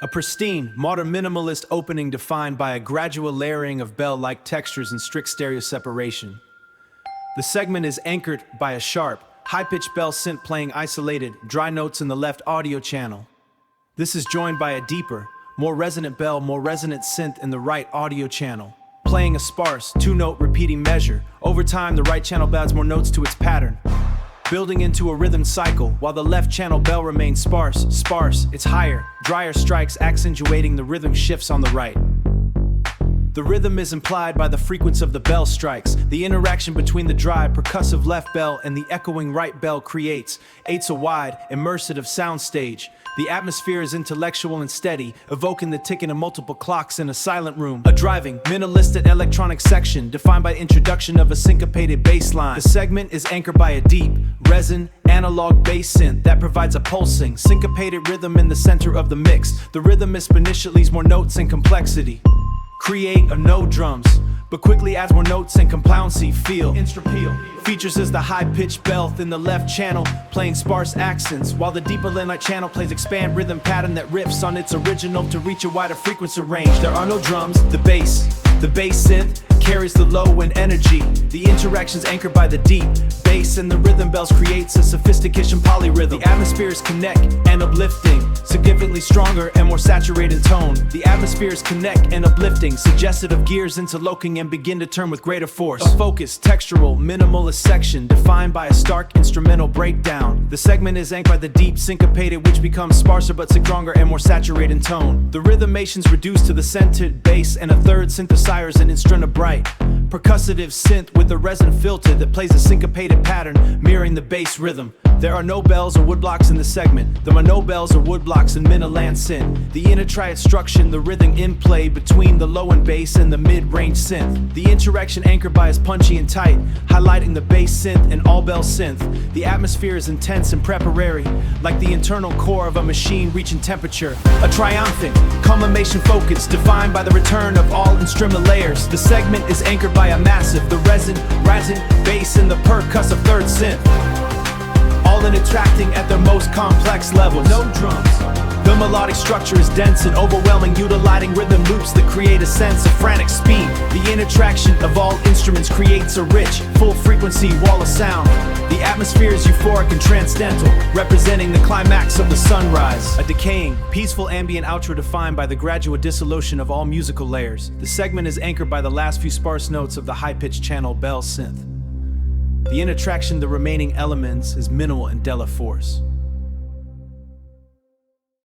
A pristine, modern minimalist opening defined by a gradual layering of bell-like textures and strict stereo separation. The segment is anchored by a sharp, high-pitched bell synth playing isolated, dry notes in the left audio channel. This is joined by a deeper, more resonant bell, more resonant synth in the right audio channel, playing a sparse, two-note repeating measure. Over time, the right channel adds more notes to its pattern, building into a rhythm cycle, while the left channel bell remains sparse. It's higher, drier strikes accentuating the rhythm shifts on the right. The rhythm is implied by the frequency of the bell strikes. The interaction between the dry, percussive left bell and the echoing right bell creates a wide, immersive soundstage. The atmosphere is intellectual and steady, evoking the ticking of multiple clocks in a silent room. A driving, minimalistic electronic section, defined by introduction of a syncopated bass line. The segment is anchored by a deep, resin, analog bass synth that provides a pulsing, syncopated rhythm in the center of the mix. The rhythm exponentially leaves more notes and complexity. Create a no drums, but quickly adds more notes and compouncy feel. Features is the high-pitched bell in the left channel, playing sparse accents, while the deeper line channel plays expand rhythm pattern that riffs on its original to reach a wider frequency range. There are no drums, the bass synth carries the low and energy. The interactions anchored by the deep bass and the rhythm bells creates a sophistication polyrhythm. The atmospheres connect and uplifting, significantly stronger and more saturated tone. The atmospheres connect and uplifting, suggestive of gears interlocking and begin to turn with greater force. A focused, textural, minimalist section defined by a stark instrumental breakdown. The segment is anchored by the deep syncopated, which becomes sparser but stronger and more saturated in tone. The rhythmation's reduced to the centered bass and a third synthesizer and instrumental bright, percussive synth with a resin filter that plays a syncopated pattern mirroring the bass rhythm. There are no bells or woodblocks in the segment. There are no bells or woodblocks in Miniland synth. The inner triad structure, the rhythm in play between the low and bass and the mid-range synth. The interaction anchored by is punchy and tight, highlighting the bass synth and all bell synth. The atmosphere is intense and preparatory, like the internal core of a machine reaching temperature. A triumphant, culmination focus defined by the return of all instrumental layers. The segment is anchored by a massive, the resin, bass and the percussive third synth, all interacting at their most complex levels. No drums. The melodic structure is dense and overwhelming, utilizing rhythm loops that create a sense of frantic speed. The interaction of all instruments creates a rich, full frequency wall of sound. The atmosphere is euphoric and transcendental, representing the climax of the sunrise. A decaying, peaceful ambient outro defined by the gradual dissolution of all musical layers. The segment is anchored by the last few sparse notes of the high-pitched channel bell synth. The interaction of the remaining elements is minimal and force.